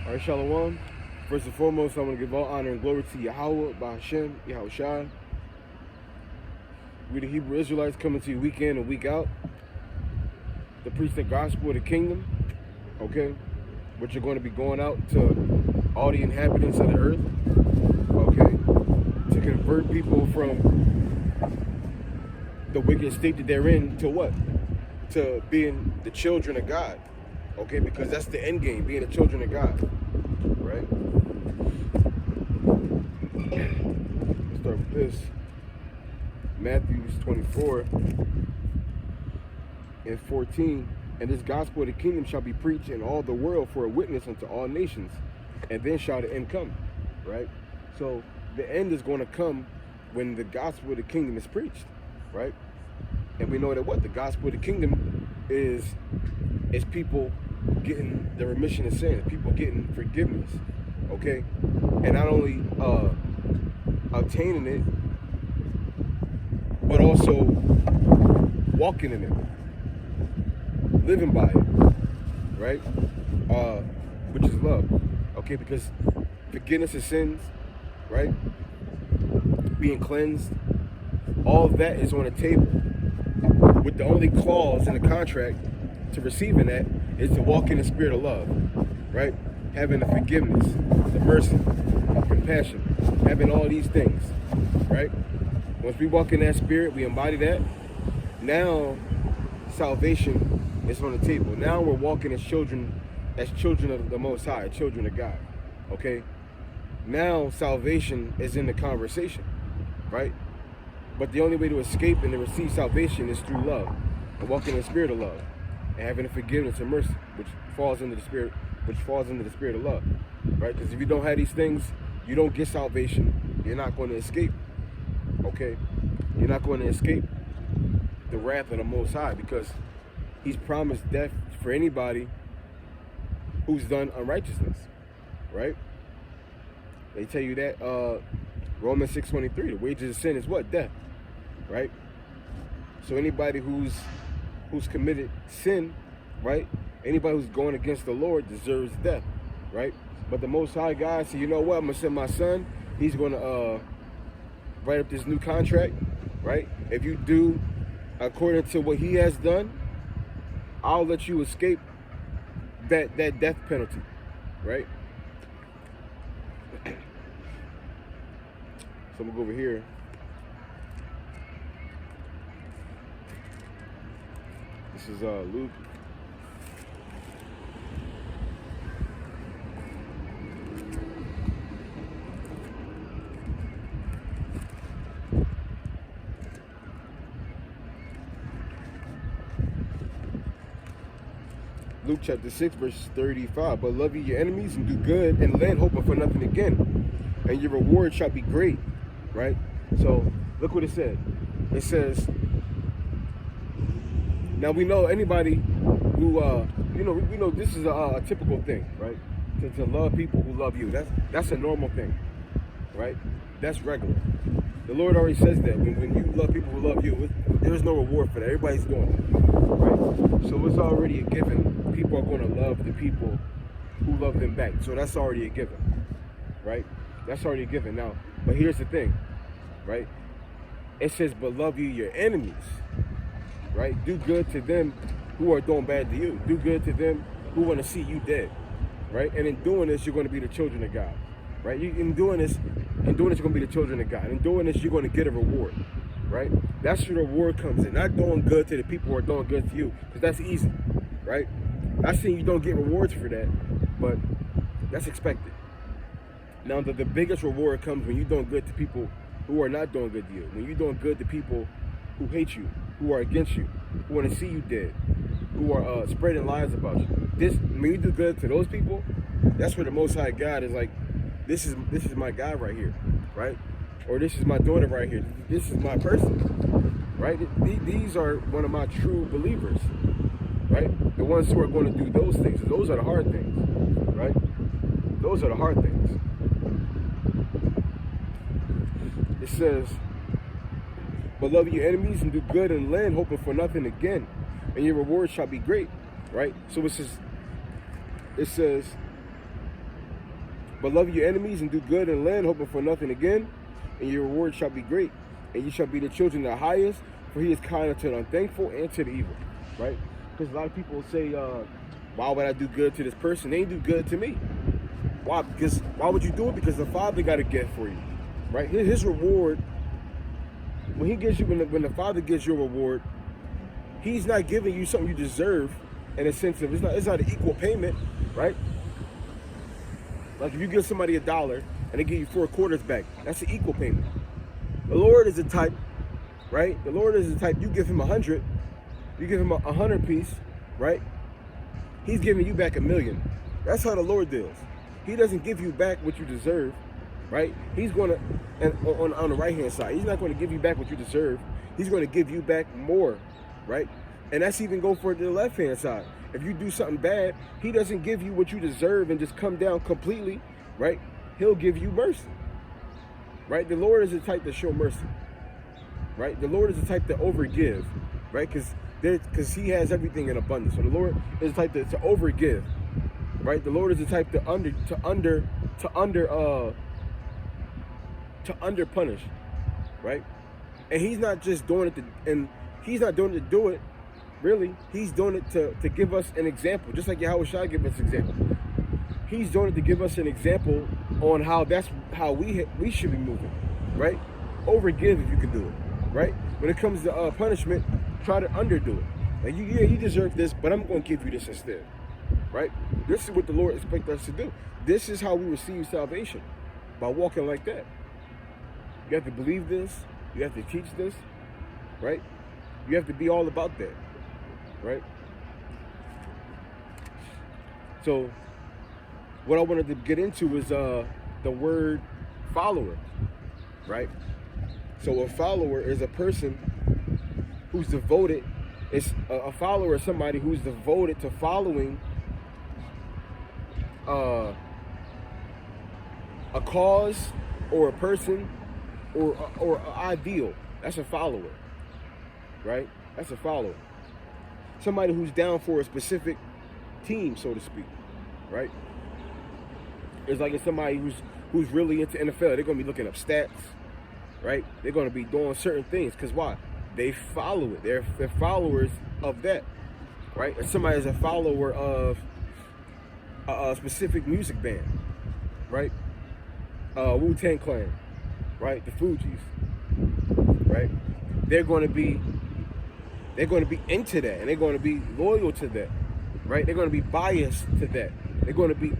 All right, Shalom. First and foremost, I want to give all honor and glory to Yahweh, Bahashem, Yahushua. We the Hebrew Israelites coming to you week in and week out to preach the gospel of the kingdom, okay? Which are going to be going out to all the inhabitants of the earth, okay? To convert people from the wicked state that they're in to what? To being the children of God, okay? Because that's the end game, being the children of God, right? Let's start with this. Matthew 24 and 14. And this gospel of the kingdom shall be preached in all the world for a witness unto all nations, and then shall the end come, right? So the end is going to come when the gospel of the kingdom is preached, right? And we know that what the gospel of the kingdom is people getting the remission of sins, people getting forgiveness, okay? And not only obtaining it, but also walking in it, living by it, right? Which is love, okay? Because forgiveness of sins, right? Being cleansed, all of that is on the table. With the only clause in the contract to receiving that is to walk in the spirit of love, right? Having the forgiveness, the mercy, compassion, having all these things, right? Once we walk in that spirit, we embody that. Now, salvation is on the table. Now we're walking as children of the Most High, children of God, okay? Now salvation is in the conversation, right? But the only way to escape and to receive salvation is through love, and walking in the spirit of love, and having the forgiveness and mercy, which falls into the spirit of love, right? Because if you don't have these things, you don't get salvation. You're not going to escape. Okay, you're not going to escape the wrath of the Most High, because He's promised death for anybody who's done unrighteousness, right? They tell you that Romans 6:23, the wages of sin is what? Death, right? So anybody who's committed sin, right? Anybody who's going against the Lord deserves death, right? But the Most High God said, you know what? I'm gonna send my Son. He's gonna write up this new contract, right? If you do according to what He has done, I'll let you escape that death penalty, right? So I'm gonna go over here. This is Luke. Luke chapter 6, verse 35. But love ye your enemies and do good and lend, hoping for nothing again, and your reward shall be great, right? So look what it said. It says, now we know anybody who, we know this is a typical thing, right? To love people who love you. That's a normal thing, right? That's regular. The Lord already says that when you love people who love you, there's no reward for that. Everybody's doing it, right? So it's already a given. People are going to love the people who love them back. So that's already a given, right? That's already a given. Now, but here's the thing, right? It says, but love you your enemies, right? Do good to them who are doing bad to you. Do good to them who want to see you dead, right? And in doing this, you're going to be the children of God, right? In doing this, you're going to be the children of God. In doing this, you're going to get a reward, right? That's where the reward comes in. Not doing good to the people who are doing good to you, because that's easy, right? Not saying you don't get rewards for that, but that's expected. Now, the biggest reward comes when you're doing good to people who are not doing good to you. When you're doing good to people who hate you, who are against you, who want to see you dead, who are spreading lies about you. When you do good to those people, that's where the Most High God is like, this is my guy right here, right? Or this is my daughter right here. This is my person, right? These are one of my true believers, right? The ones who are going to do those things. Those are the hard things, right? Those are the hard things. It says, but love your enemies and do good and lend, hoping for nothing again, and your reward shall be great, right? So it says, But love your enemies and do good and lend, hoping for nothing again, and your reward shall be great. And you shall be the children of the highest, for he is kind to the unthankful and to the evil. Right? Because a lot of people say, why would I do good to this person? They ain't do good to me. Why? Because why would you do it? Because the Father got a gift for you. Right? His reward, when he gives you, when the Father gives your reward, he's not giving you something you deserve in a sense of, it's not an equal payment, right? Like if you give somebody $1 and they give you 4 quarters back, that's an equal payment. The Lord is the type, right? The Lord is the type, you give him 100, you give him a 100 piece, right? He's giving you back 1,000,000. That's how the Lord deals. He doesn't give you back what you deserve, right? He's going to, and on the right-hand side, he's not going to give you back what you deserve. He's going to give you back more, right? And that's even go for the left-hand side. If you do something bad, he doesn't give you what you deserve and just come down completely, right? He'll give you mercy, right? The Lord is the type to show mercy, right? The Lord is the type to overgive, right? Because he has everything in abundance. So the Lord is the type to overgive, right? The Lord is the type to under punish, right? And he's not just doing it he's not doing it to do it, really. He's doing it to give us an example, just like Yahweh Shai give us an example. He's doing it to give us an example on how we should be moving, right? Overgive if you can do it, right? When it comes to punishment, try to underdo it. Like, you deserve this, but I'm going to give you this instead, right? This is what the Lord expects us to do. This is how we receive salvation, by walking like that. You have to believe this. You have to teach this, right? You have to be all about that, right? So what I wanted to get into is the word follower, right? So a follower is a person who's devoted. It's a follower is somebody who's devoted to following a cause or a person or an ideal. That's a follower, right? That's a follower. Somebody who's down for a specific team, so to speak, right? It's like it's somebody who's really into NFL. They're gonna be looking up stats, right? They're gonna be doing certain things because why? They follow it. They're followers of that, right? And somebody is a follower of a specific music band, right? Wu-Tang Clan, right? The Fugees, right? They're going to be into that, and they're going to be loyal to that, right? They're going to be biased to that. They're going to be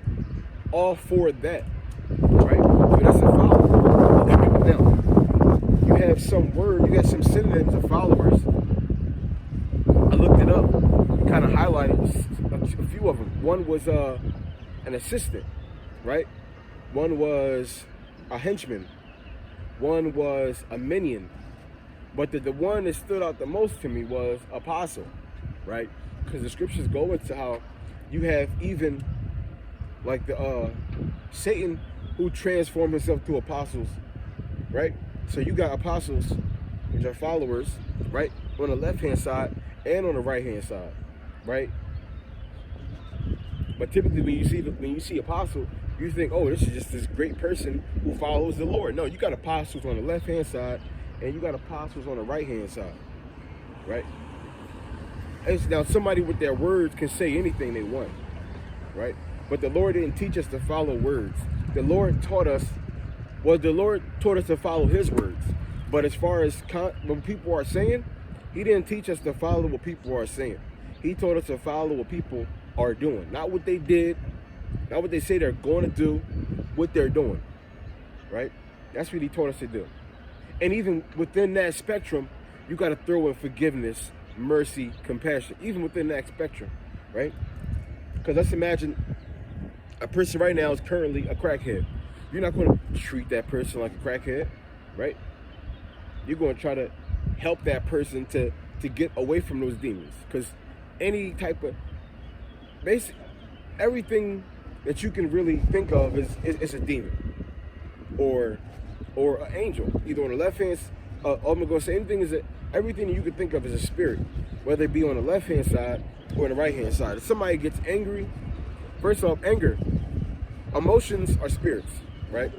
all for that, right? So that's a follower. Now, you have some synonyms of followers. I looked it up, kind of highlighted a few of them. One was an assistant, right? One was a henchman. One was a minion. But the one that stood out the most to me was apostle, right? Because the scriptures go into how you have even like the Satan who transformed himself to apostles, right? So you got apostles, which are followers, right? On the left-hand side and on the right-hand side, right? But typically when you see apostle, you think, oh, this is just this great person who follows the Lord. No, you got apostles on the left-hand side and you got apostles on the right-hand side, right? And now somebody with their words can say anything they want, right? But the Lord didn't teach us to follow words. The Lord taught us to follow his words. But as far as what people are saying, he didn't teach us to follow what people are saying. He taught us to follow what people are doing. Not what they did, not what they say they're going to do, what they're doing, right? That's what he taught us to do. And even within that spectrum, you got to throw in forgiveness, mercy, compassion, even within that spectrum, right? Because let's imagine a person right now is currently a crackhead. You're not going to treat that person like a crackhead, right? You're going to try to help that person to get away from those demons. Because any type of everything that you can really think of is a demon or an angel. Either on the left hand, I'm going to say everything that you can think of is a spirit, whether it be on the left hand side or on the right hand side. If somebody gets angry, first off, anger. emotions are spirits, right?